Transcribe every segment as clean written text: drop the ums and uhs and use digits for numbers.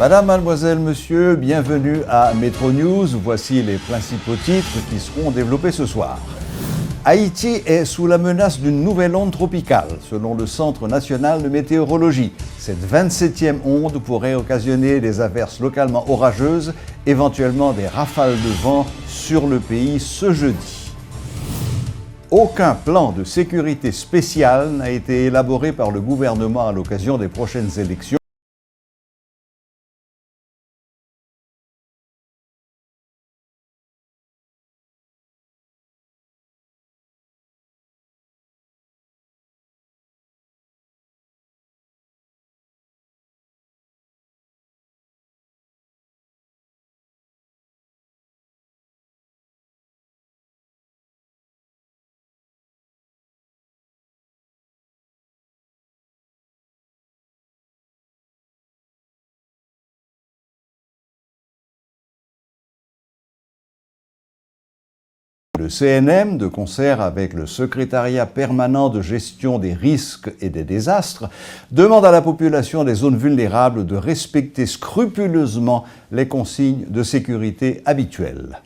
Madame, mademoiselle, monsieur, bienvenue à Metro News. Voici les principaux titres qui seront développés ce soir. Haïti est sous la menace d'une nouvelle onde tropicale, selon le Centre national de météorologie. Cette 27e onde pourrait occasionner des averses localement orageuses, éventuellement des rafales de vent sur le pays ce jeudi. Aucun plan de sécurité spécial n'a été élaboré par le gouvernement à l'occasion des prochaines élections. Le CNM, de concert avec le Secrétariat permanent de gestion des risques et des désastres, demande à la population des zones vulnérables de respecter scrupuleusement les consignes de sécurité habituelles.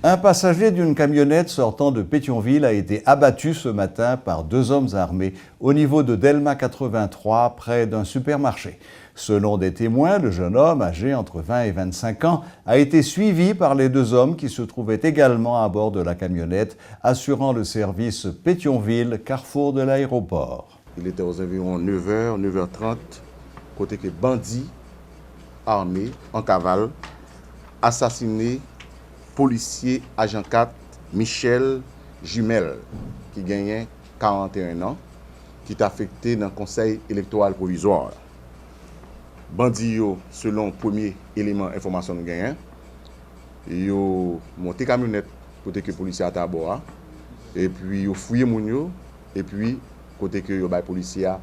Un passager d'une camionnette sortant de Pétionville a été abattu ce matin par deux hommes armés au niveau de Delma 83, près d'un supermarché. Selon des témoins, le jeune homme, âgé entre 20 et 25 ans, a été suivi par les deux hommes qui se trouvaient également à bord de la camionnette, assurant le service Pétionville, carrefour de l'aéroport. Il était aux environs 9h, 9h30, côté que bandits armés, en cavale, assassinés policier agent 4 Michel Jumel, qui gagnait 41 ans, qui est affecté dans le conseil électoral provisoire. Bandits, selon le premier élément d'information nous gagnons, ils ont monté camionnette côté que le policier a à bord, et puis ils ont fouillé mon et puis côté que le policier a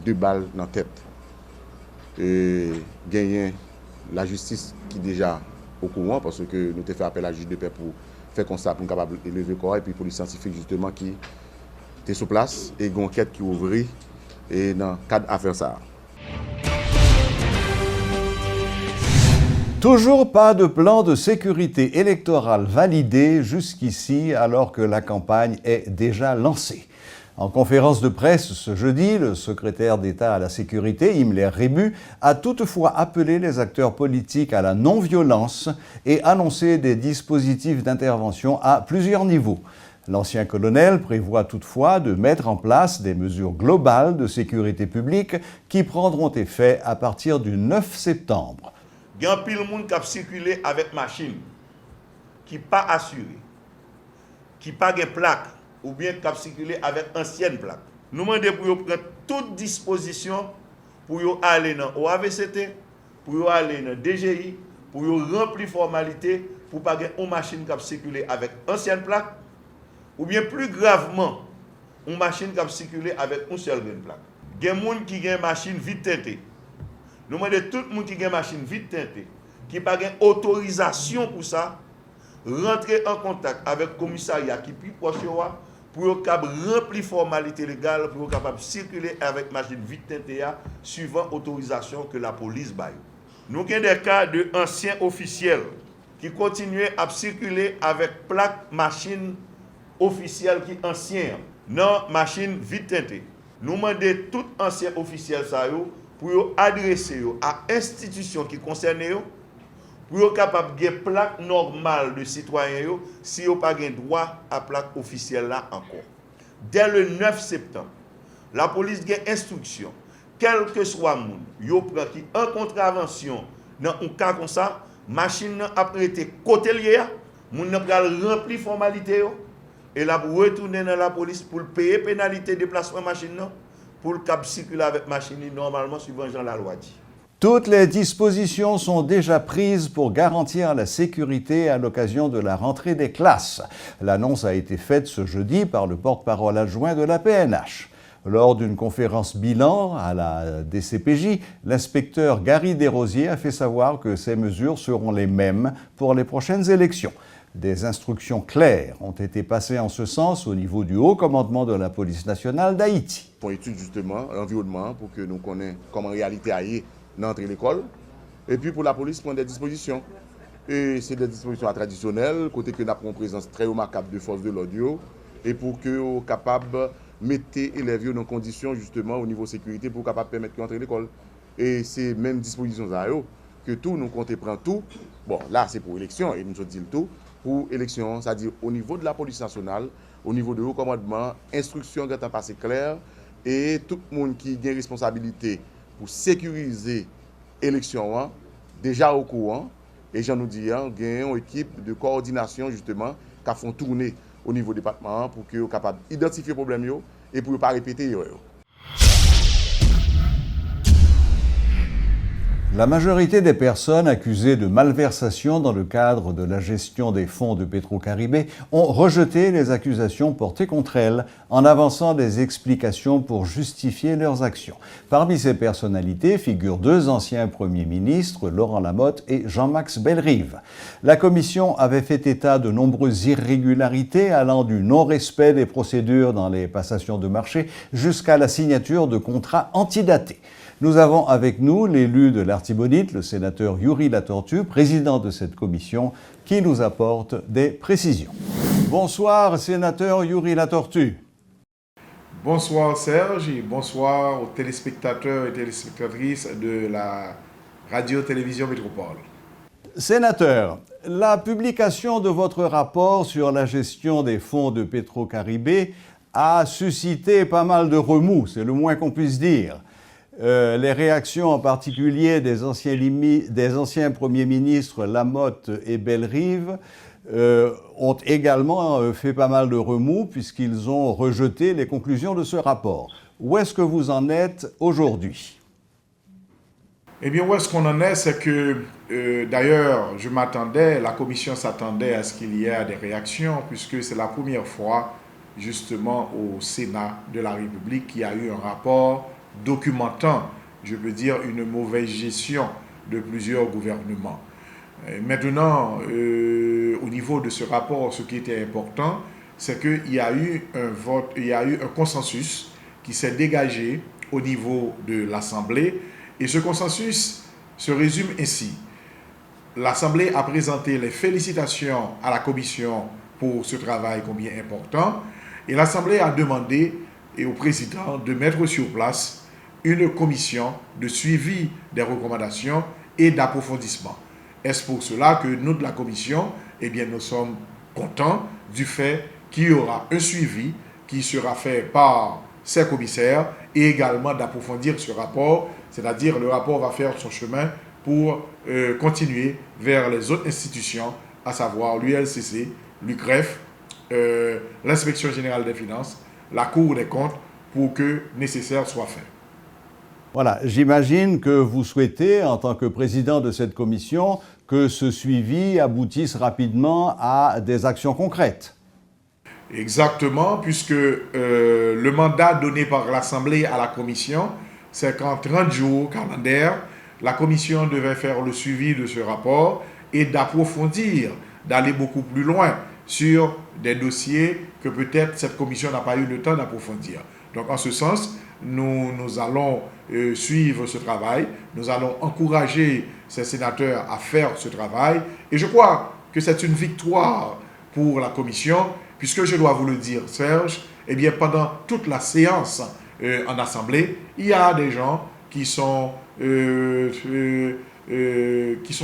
2 balles dans la tête. Et gagné la justice qui déjà au courant parce que nous avons fait appel à la juge de paix pour faire comme ça, pour nous capable d'élever le corps et puis pour les scientifiques justement qui étaient sur place et une enquête qui ouvrit et dans le cadre à faire ça. Toujours pas de plan de sécurité électorale validé jusqu'ici alors que la campagne est déjà lancée. En conférence de presse ce jeudi, le secrétaire d'État à la sécurité, Himmler Rébu, a toutefois appelé les acteurs politiques à la non-violence et annoncé des dispositifs d'intervention à plusieurs niveaux. L'ancien colonel prévoit toutefois de mettre en place des mesures globales de sécurité publique qui prendront effet à partir du 9 septembre. Il y a un pile de monde qui a circulé avec machine, qui n'est pas assuré, qui n'a pas de plaque, ou bien qui a circulé avec ancienne plaque. Nous demandons pour prendre toute disposition pour aller dans l'OAVCT, pour aller dans le DGI, pour remplir les formalités, pour ne pas avoir une machine qui a circulé avec ancienne plaque, ou bien plus gravement, une machine qui a circulé avec une seule plaque. Il y a des gens qui ont une machine vite teintée. Nous demandons tout le monde qui a une machine vite teintée, qui n'a pas d'autorisation pour ça, rentrer en contact avec le commissariat qui est plus proche pour remplir les formalités légales, pour capable circuler avec machine vite teintée suivant l'autorisation que la police baille. Nous avons des cas d'anciens officiels qui continuent à circuler avec plaque machine officielle qui est ancienne, non machine vite teintée. Nous demandons tout ancien officiel pour adresser à l'institution qui concerne pour être capable de plaque normale de citoyen si vous n'avez pas de droit à plaque officielle là encore. Dès le 9 septembre, la police a une instruction, quel que soit le monde, vous prenez en contravention dans un cas comme ça, machine a été côté lié, vous avez rempli les formalités et là vous retournez dans la police pour payer pénalité de déplacement machine pour le cap circuler avec machine normalement suivant Jean la loi dit. Toutes les dispositions sont déjà prises pour garantir la sécurité à l'occasion de la rentrée des classes. L'annonce a été faite ce jeudi par le porte-parole adjoint de la PNH. Lors d'une conférence bilan à la DCPJ, l'inspecteur Gary Desrosiers a fait savoir que ces mesures seront les mêmes pour les prochaines élections. Des instructions claires ont été passées en ce sens au niveau du haut commandement de la police nationale d'Haïti. Pour étudier justement l'environnement, pour que nous connaissions comment en réalité aille dans l'école. Et puis pour la police, prendre des dispositions. Et c'est des dispositions traditionnelles, côté que nous avons une présence très remarquable de forces de l'audio, et pour que nous soyons capables de mettre les élèves dans des conditions justement au niveau sécurité pour capable permettre d'entrer à l'école. Et c'est même dispositions à eux que tout nous comptons prendre tout. Bon, là c'est pour élection, et nous dit le tout pour élection, c'est-à-dire au niveau de la police nationale, au niveau de haut commandement, instruction qui est passée claire, et tout le monde qui a une responsabilité pour sécuriser l'élection, déjà au courant. Et j'en nous dis, il y a une équipe de coordination justement qui font tourner au niveau du département pour qu'ils soient capables d'identifier les problèmes et pour ne pas répéter. La majorité des personnes accusées de malversation dans le cadre de la gestion des fonds de Petro-Caribé ont rejeté les accusations portées contre elles en avançant des explications pour justifier leurs actions. Parmi ces personnalités figurent deux anciens premiers ministres, Laurent Lamotte et Jean-Max Bellerive. La commission avait fait état de nombreuses irrégularités allant du non-respect des procédures dans les passations de marché jusqu'à la signature de contrats antidatés. Nous avons avec nous l'élu de l'Artibonite, le sénateur Youri Latortue, président de cette commission, qui nous apporte des précisions. Bonsoir, sénateur Youri Latortue. Bonsoir Serge et bonsoir aux téléspectateurs et téléspectatrices de la radio-télévision Métropole. Sénateur, la publication de votre rapport sur la gestion des fonds de Petro-Caribé a suscité pas mal de remous, c'est le moins qu'on puisse dire. Les réactions en particulier des anciens premiers ministres Lamotte et Bellerive ont également fait pas mal de remous puisqu'ils ont rejeté les conclusions de ce rapport. Où est-ce que vous en êtes aujourd'hui? Eh bien, où est-ce qu'on en est? C'est que, d'ailleurs, la commission s'attendait à ce qu'il y ait des réactions puisque c'est la première fois, justement, au Sénat de la République qu'il y a eu un rapport documentant, je peux dire, une mauvaise gestion de plusieurs gouvernements. Maintenant, au niveau de ce rapport, ce qui était important, c'est qu'il y a eu un vote, il y a eu un consensus qui s'est dégagé au niveau de l'Assemblée. Et ce consensus se résume ainsi. L'Assemblée a présenté les félicitations à la Commission pour ce travail combien important. Et l'Assemblée a demandé au président de mettre sur place une commission de suivi des recommandations et d'approfondissement. Est-ce pour cela que nous, de la commission, eh bien, nous sommes contents du fait qu'il y aura un suivi qui sera fait par ces commissaires et également d'approfondir ce rapport, c'est-à-dire le rapport va faire son chemin pour continuer vers les autres institutions, à savoir l'ULCC, l'UCREF, l'Inspection générale des finances, la Cour des comptes, pour que nécessaire soit fait. Voilà, j'imagine que vous souhaitez, en tant que président de cette commission, que ce suivi aboutisse rapidement à des actions concrètes. Exactement, puisque le mandat donné par l'Assemblée à la commission, c'est qu'en 30 jours calendaires, la commission devait faire le suivi de ce rapport et d'approfondir, d'aller beaucoup plus loin sur des dossiers que peut-être cette commission n'a pas eu le temps d'approfondir. Donc en ce sens, nous allons suivre ce travail, nous allons encourager ces sénateurs à faire ce travail et je crois que c'est une victoire pour la commission puisque je dois vous le dire Serge, eh bien pendant toute la séance en assemblée, il y a des gens qui sont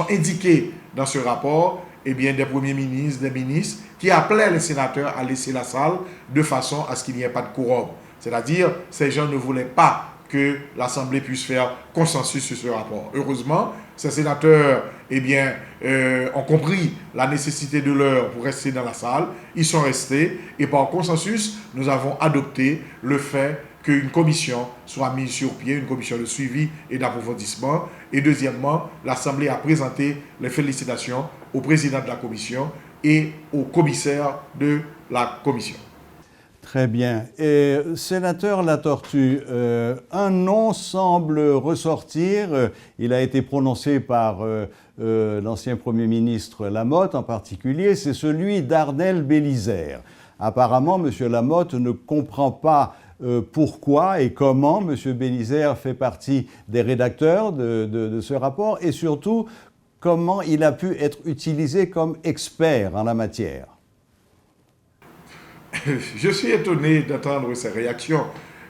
indiqués dans ce rapport, eh bien des premiers ministres, des ministres qui appelaient les sénateurs à laisser la salle de façon à ce qu'il n'y ait pas de quorum. C'est-à-dire, ces gens ne voulaient pas que l'Assemblée puisse faire consensus sur ce rapport. Heureusement, ces sénateurs ont compris la nécessité de l'heure pour rester dans la salle. Ils sont restés et par consensus, nous avons adopté le fait qu'une commission soit mise sur pied, une commission de suivi et d'approfondissement. Et deuxièmement, l'Assemblée a présenté les félicitations au président de la commission et au commissaire de la commission. Très bien. Et, sénateur Latortue, un nom semble ressortir. Il a été prononcé par l'ancien Premier ministre Lamotte en particulier. C'est celui d'Arnel Bélisère. Apparemment, M. Lamotte ne comprend pas pourquoi et comment M. Bélisère fait partie des rédacteurs de ce rapport et surtout comment il a pu être utilisé comme expert en la matière. Je suis étonné d'entendre ces réactions,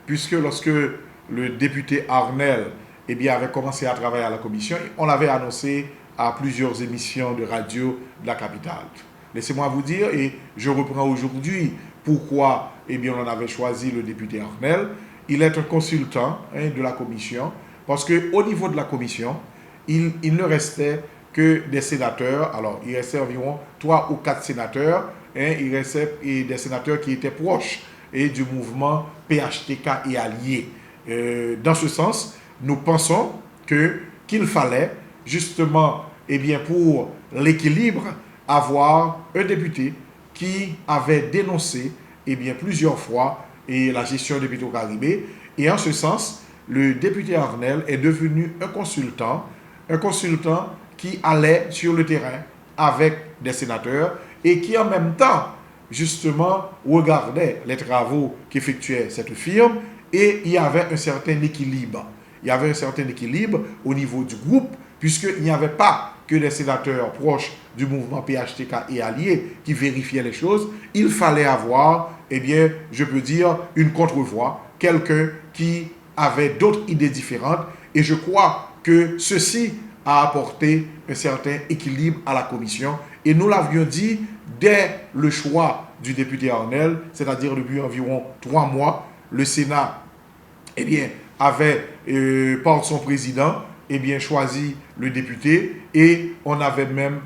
puisque lorsque le député Arnel avait commencé à travailler à la commission, on l'avait annoncé à plusieurs émissions de radio de la capitale. Laissez-moi vous dire, et je reprends aujourd'hui pourquoi on avait choisi le député Arnel. Il est un consultant de la commission, parce qu'au niveau de la commission, il ne restait que des sénateurs. Alors, il restait environ 3 ou 4 sénateurs. Il restait des sénateurs qui étaient proches du mouvement PHTK et alliés. Dans ce sens, nous pensons qu'il fallait justement, pour l'équilibre, avoir un député qui avait dénoncé plusieurs fois la gestion des Petro-Caribé. Et en ce sens, le député Arnel est devenu un consultant qui allait sur le terrain avec des sénateurs et qui en même temps, justement, regardait les travaux qu'effectuait cette firme, et il y avait un certain équilibre. Il y avait un certain équilibre au niveau du groupe, puisqu'il n'y avait pas que des sénateurs proches du mouvement PHTK et alliés qui vérifiaient les choses. Il fallait avoir, je peux dire, une contre-voix, quelqu'un qui avait d'autres idées différentes, et je crois que ceci a apporté un certain équilibre à la commission. Et nous l'avions dit dès le choix du député Arnel, c'est-à-dire depuis environ 3 mois, le Sénat avait, par son président, choisi le député, et on avait même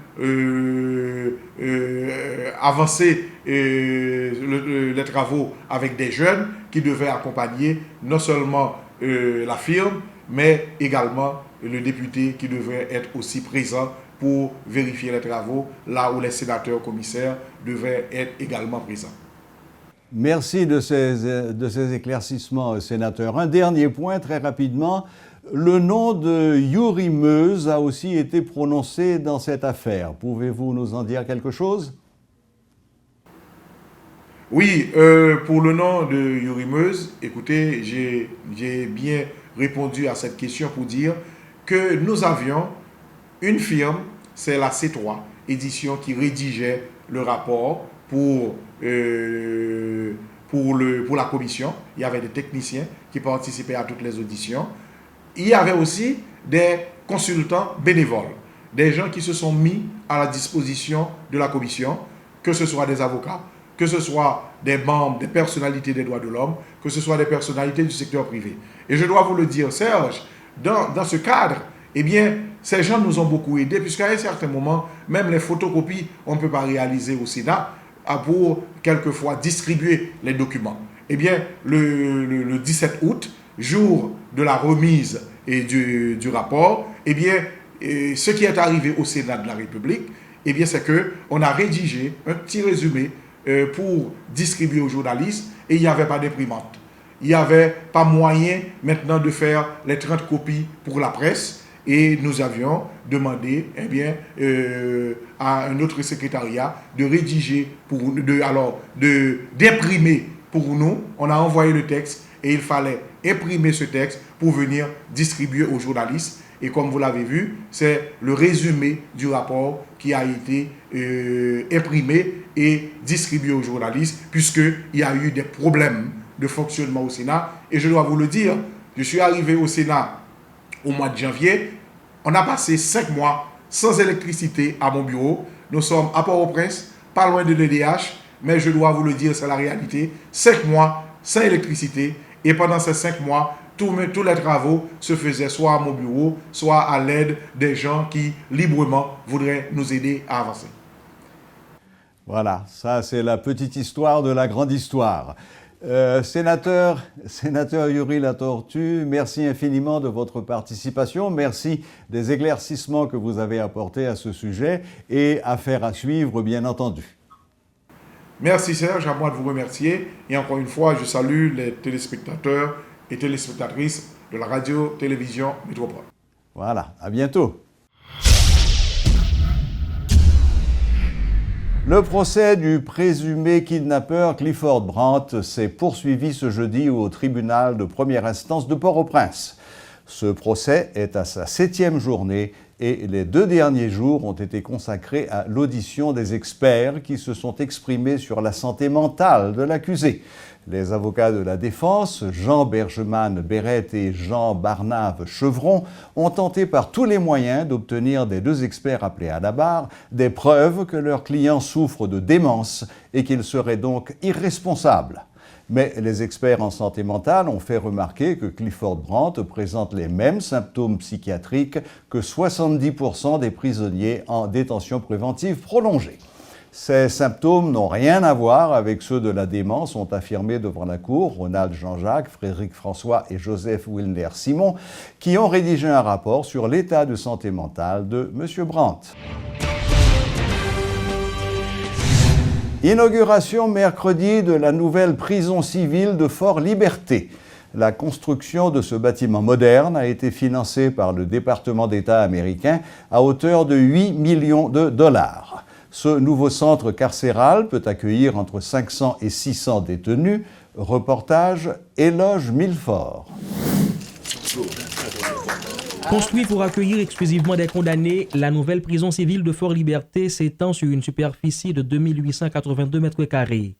avancé les travaux avec des jeunes qui devaient accompagner non seulement la firme, mais également le député qui devrait être aussi présent pour vérifier les travaux, là où les sénateurs commissaires devaient être également présents. Merci de ces éclaircissements, sénateur. Un dernier point, très rapidement. Le nom de Yuri Meuse a aussi été prononcé dans cette affaire. Pouvez-vous nous en dire quelque chose? Oui, pour le nom de Yuri Meuse, écoutez, j'ai bien répondu à cette question pour dire que nous avions une firme, c'est la C3 Édition, qui rédigeait le rapport pour la commission. Il y avait des techniciens qui participaient à toutes les auditions. Il y avait aussi des consultants bénévoles, des gens qui se sont mis à la disposition de la commission, que ce soit des avocats, que ce soit des membres, des personnalités des droits de l'homme, que ce soit des personnalités du secteur privé. Et je dois vous le dire, Serge, dans ce cadre, ces gens nous ont beaucoup aidés, puisqu'à un certain moment, même les photocopies, on ne peut pas réaliser au Sénat pour quelquefois distribuer les documents. Le 17 août, jour de la remise du rapport, ce qui est arrivé au Sénat de la République, c'est qu'on a rédigé un petit résumé pour distribuer aux journalistes, et il n'y avait pas d'imprimante. Il n'y avait pas moyen maintenant de faire les 30 copies pour la presse, et nous avions demandé à un autre secrétariat de rédiger, d'imprimer pour nous. On a envoyé le texte et il fallait imprimer ce texte pour venir distribuer aux journalistes. Et comme vous l'avez vu, c'est le résumé du rapport qui a été imprimé et distribué aux journalistes, puisqu'il y a eu des problèmes de fonctionnement au Sénat. Et je dois vous le dire, je suis arrivé au Sénat au mois de janvier. On a passé 5 mois sans électricité à mon bureau. Nous sommes à Port-au-Prince, pas loin de l'EDH, mais je dois vous le dire, c'est la réalité. 5 mois sans électricité, et pendant ces 5 mois, tous les travaux se faisaient soit à mon bureau, soit à l'aide des gens qui librement voudraient nous aider à avancer. Voilà, ça c'est la petite histoire de la grande histoire. Sénateur Yuri Latortue, merci infiniment de votre participation. Merci des éclaircissements que vous avez apportés à ce sujet, et affaire à suivre, bien entendu. Merci Serge, à moi de vous remercier. Et encore une fois, je salue les téléspectateurs et téléspectatrices de la radio-télévision Métropole. Voilà, à bientôt. Le procès du présumé kidnappeur Clifford Brandt s'est poursuivi ce jeudi au tribunal de première instance de Port-au-Prince. Ce procès est à sa 7e journée et les 2 derniers jours ont été consacrés à l'audition des experts qui se sont exprimés sur la santé mentale de l'accusé. Les avocats de la défense, Jean Bergeman Beret et Jean Barnave Chevron, ont tenté par tous les moyens d'obtenir des 2 experts appelés à la barre des preuves que leur client souffre de démence et qu'il serait donc irresponsable. Mais les experts en santé mentale ont fait remarquer que Clifford Brandt présente les mêmes symptômes psychiatriques que 70% des prisonniers en détention préventive prolongée. Ces symptômes n'ont rien à voir avec ceux de la démence, ont affirmé devant la Cour Ronald Jean-Jacques, Frédéric François et Joseph Wilner-Simon, qui ont rédigé un rapport sur l'état de santé mentale de M. Brandt. Inauguration mercredi de la nouvelle prison civile de Fort-Liberté. La construction de ce bâtiment moderne a été financée par le département d'État américain à hauteur de 8 millions de dollars. Ce nouveau centre carcéral peut accueillir entre 500 et 600 détenus. Reportage Éloge Milfort. Construit pour accueillir exclusivement des condamnés, la nouvelle prison civile de Fort-Liberté s'étend sur une superficie de 2882 mètres carrés.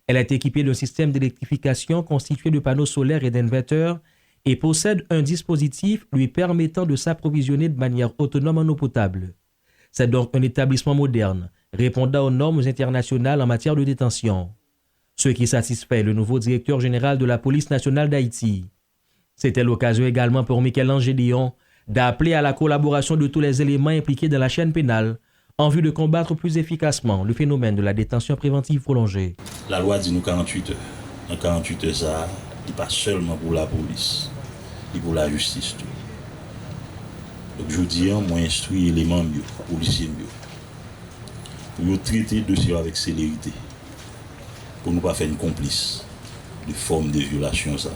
Elle est équipée d'un système d'électrification constitué de panneaux solaires et d'inverteurs et possède un dispositif lui permettant de s'approvisionner de manière autonome en eau potable. C'est donc un établissement moderne, répondant aux normes internationales en matière de détention. Ce qui satisfait le nouveau directeur général de la police nationale d'Haïti. C'était l'occasion également pour Michel-Ange Gédéon d'appeler à la collaboration de tous les éléments impliqués dans la chaîne pénale en vue de combattre plus efficacement le phénomène de la détention préventive prolongée. La loi dit nous 48 heures. Dans 48 heures, ça, il pas seulement pour la police, il pour la justice. Tout. Donc je dis, moi instruis éléments mieux, policiers mieux, pour nous traiter de dossier avec célérité, pour nous pas faire une complice de forme de violation. Ça.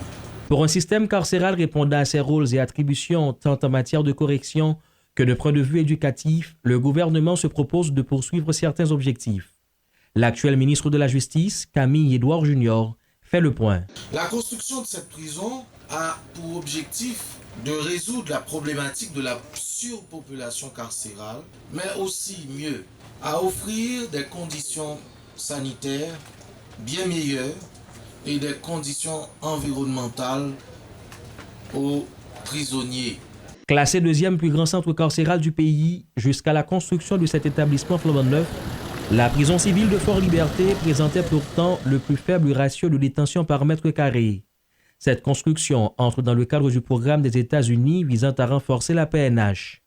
Pour un système carcéral répondant à ses rôles et attributions tant en matière de correction que de point de vue éducatif, le gouvernement se propose de poursuivre certains objectifs. L'actuel ministre de la Justice, Camille Edouard Junior, fait le point. La construction de cette prison a pour objectif de résoudre la problématique de la surpopulation carcérale, mais aussi mieux, à offrir des conditions sanitaires bien meilleures et des conditions environnementales aux prisonniers. Classé 2e plus grand centre carcéral du pays, jusqu'à la construction de cet établissement flambant neuf, la prison civile de Fort-Liberté présentait pourtant le plus faible ratio de détention par mètre carré. Cette construction entre dans le cadre du programme des États-Unis visant à renforcer la PNH.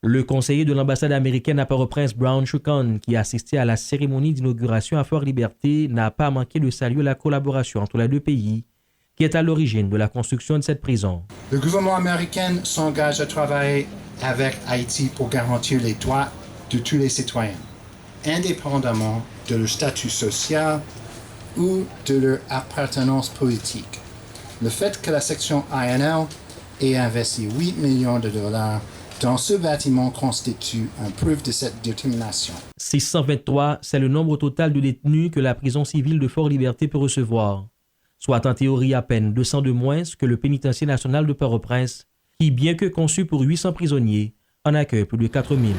Le conseiller de l'ambassade américaine à Port-au-Prince, Brown Chukon, qui assistait à la cérémonie d'inauguration à Fort-Liberté, n'a pas manqué de saluer la collaboration entre les 2 pays, qui est à l'origine de la construction de cette prison. Le gouvernement américain s'engage à travailler avec Haïti pour garantir les droits de tous les citoyens, indépendamment de leur statut social ou de leur appartenance politique. Le fait que la section INL ait investi 8 millions de dollars dans ce bâtiment constitue un preuve de cette détermination. 623, c'est le nombre total de détenus que la prison civile de Fort-Liberté peut recevoir, soit en théorie à peine 200 de moins que le pénitencier national de Port-au-Prince, qui, bien que conçu pour 800 prisonniers, en accueille plus de 4000.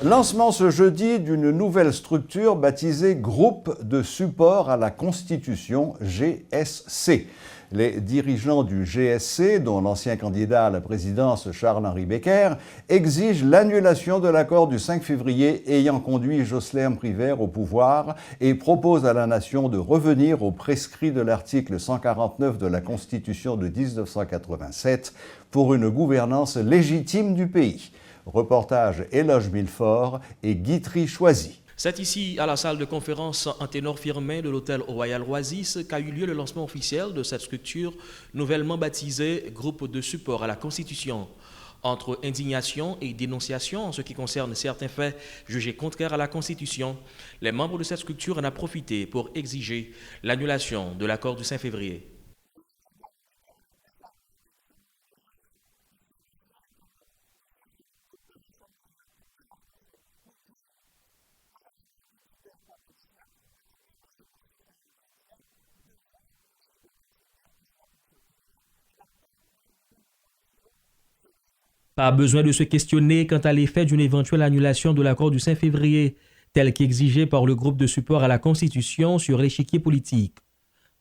Lancement ce jeudi d'une nouvelle structure baptisée Groupe de support à la Constitution, GSC. Les dirigeants du GSC, dont l'ancien candidat à la présidence Charles-Henri Becker, exigent l'annulation de l'accord du 5 février ayant conduit Jocelyn Privert au pouvoir et proposent à la nation de revenir aux prescrits de l'article 149 de la Constitution de 1987 pour une gouvernance légitime du pays. Reportage Éloge Milfort et Guitry Choisy. C'est ici, à la salle de conférence en ténor Firmin de l'hôtel Royal Oasis, qu'a eu lieu le lancement officiel de cette structure nouvellement baptisée Groupe de support à la Constitution. Entre indignation et dénonciation en ce qui concerne certains faits jugés contraires à la Constitution, les membres de cette structure en ont profité pour exiger l'annulation de l'accord du 5 février. Pas besoin de se questionner quant à l'effet d'une éventuelle annulation de l'accord du 5 février, tel qu'exigé par le groupe de support à la Constitution sur l'échiquier politique.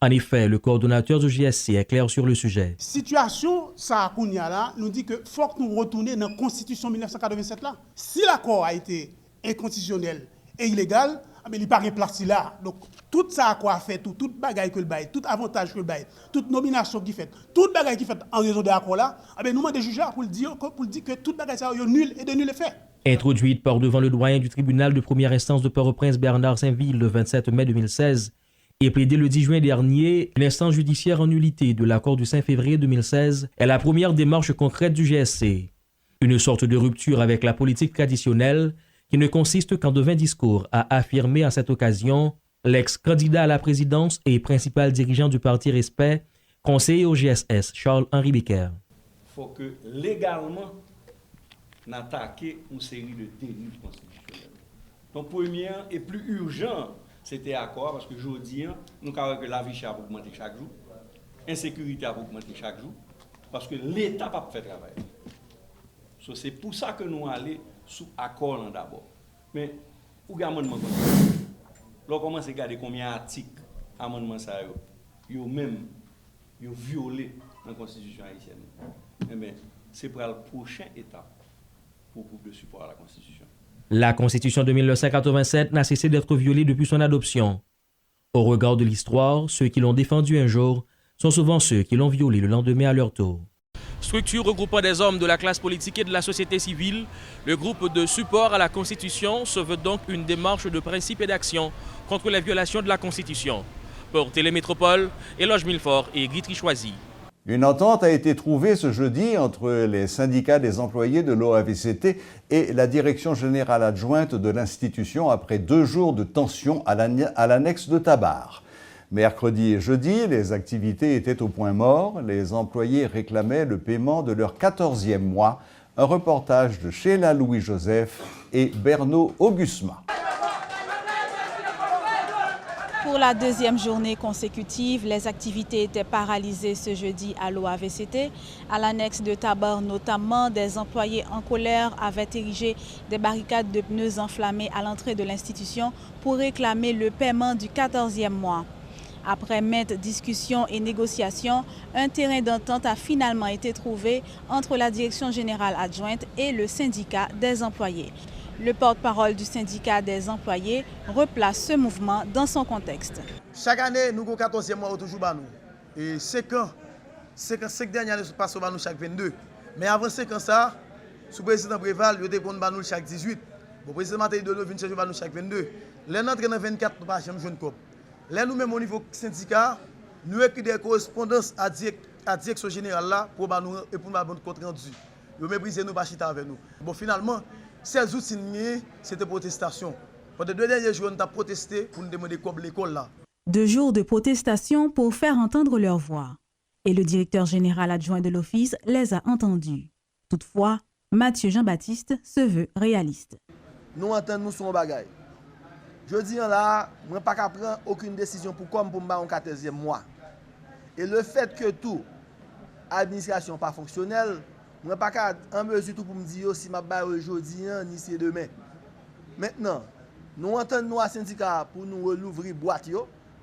En effet, le coordonnateur du GSC est clair sur le sujet. Situation, ça là, nous dit que faut que nous retournions dans la Constitution 1987 là. Si l'accord a été inconstitutionnel et illégal, mais il n'y a pas de place là. Donc, tout ça a fait, tout bagaille que le bail, tout avantage que le bail, toute nomination qui fait, tout bagaille qui fait en raison de l'accord là, nous demandons des juges pour dire que tout bagaille ça est nul et de nul effet. Introduite par devant le doyen du tribunal de première instance de Port-au-Prince Bernard Saint-Ville le 27 mai 2016 et plaidée le 10 juin dernier, l'instance judiciaire en nullité de l'accord du 5 février 2016 est la première démarche concrète du GSC. Une sorte de rupture avec la politique traditionnelle qui ne consiste qu'en de vains discours, a affirmé à cette occasion l'ex-candidat à la présidence et principal dirigeant du parti Respect, conseiller au GSS, Charles-Henri Becker. Il faut que légalement, on attaque une série de dérives constitutionnelles. Donc, premier et plus urgent, c'était accord, parce que aujourd'hui, nous avons que la vie chère a augmenté chaque jour, l'insécurité a augmenté chaque jour, parce que l'État n'a pas fait travail. So, c'est pour ça que nous allons sous accord d'abord. Mais, où est l'amendement? Là, on commence à regarder combien d'articles l'amendement ça a même violé dans la Constitution haïtienne. Eh bien, c'est pour la prochaine étape pour le groupe de support à la Constitution. La Constitution de 1987 n'a cessé d'être violée depuis son adoption. Au regard de l'histoire, ceux qui l'ont défendue un jour sont souvent ceux qui l'ont violée le lendemain à leur tour. Structure regroupant des hommes de la classe politique et de la société civile, le groupe de support à la Constitution se veut donc une démarche de principe et d'action contre les violations de la Constitution. Pour Télémétropole, Éloge Milfort et Guitry Choisy. Une entente a été trouvée ce jeudi entre les syndicats des employés de l'OAVCT et la direction générale adjointe de l'institution après 2 jours de tension à l'annexe de Tabar. Mercredi et jeudi, les activités étaient au point mort. Les employés réclamaient le paiement de leur 14e mois. Un reportage de Sheila Louis-Joseph et Berno Augusma. Pour la 2e journée consécutive, les activités étaient paralysées ce jeudi à l'OAVCT. À l'annexe de Tabar, notamment, des employés en colère avaient érigé des barricades de pneus enflammés à l'entrée de l'institution pour réclamer le paiement du 14e mois. Après maintes discussions et négociations, un terrain d'entente a finalement été trouvé entre la direction générale adjointe et le syndicat des employés. Le porte-parole du syndicat des employés replace ce mouvement dans son contexte. Chaque année, nous avons 14e mois toujours. Et 5 ans, 5 dernières années, nous passons chaque 22. Mais avant 5 ans, ça, sous le président Préval, nous avons chaque 18. Le président Matéi de nous vient chaque 22. Les notre dans 24, nous ne sommes pas jeune. Là, nous-mêmes au niveau syndicat, nous écrivons des correspondances à la direction générale là pour nous et pour nous compte rendu. Nous méprisons nous pas chita avec nous. Bon, finalement, ces outils c'était protestation. Pendant 2 derniers jours, nous avons protesté pour nous demander quoi l'école là. 2 jours de protestation pour faire entendre leur voix. Et le directeur général adjoint de l'office les a entendus. Toutefois, Mathieu Jean-Baptiste se veut réaliste. Nous entendons son bagaille. Je dis là, je ne peux pas prendre aucune décision pour me battre en 14e mois. Et le fait que tout administration pas fonctionnelle, je ne peux pas en mesure pour me dire si je vais aujourd'hui ni si demain. Maintenant, nous entendons à syndicat pour nous ouvrir boîte,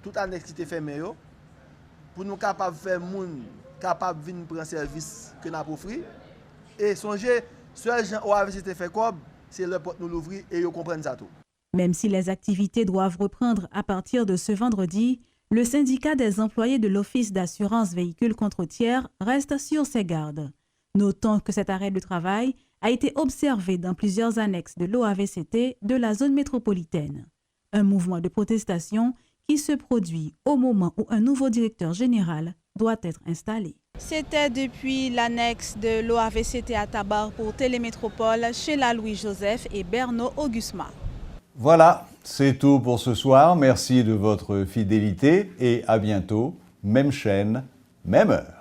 tout annexe qui est fermé, pour nous capables de faire moun capable de venir prendre service que nous avons offert. Et songez, seul gens au AVCT fait comme, c'est le porte nous l'ouvrir et ils comprennent ça tout. Même si les activités doivent reprendre à partir de ce vendredi, le syndicat des employés de l'Office d'assurance véhicules contre tiers reste sur ses gardes. Notons que cet arrêt de travail a été observé dans plusieurs annexes de l'OAVCT de la zone métropolitaine. Un mouvement de protestation qui se produit au moment où un nouveau directeur général doit être installé. C'était depuis l'annexe de l'OAVCT à Tabar pour Télémétropole, Sheila Louis-Joseph et Berno Augusma. Voilà, c'est tout pour ce soir. Merci de votre fidélité et à bientôt. Même chaîne, même heure.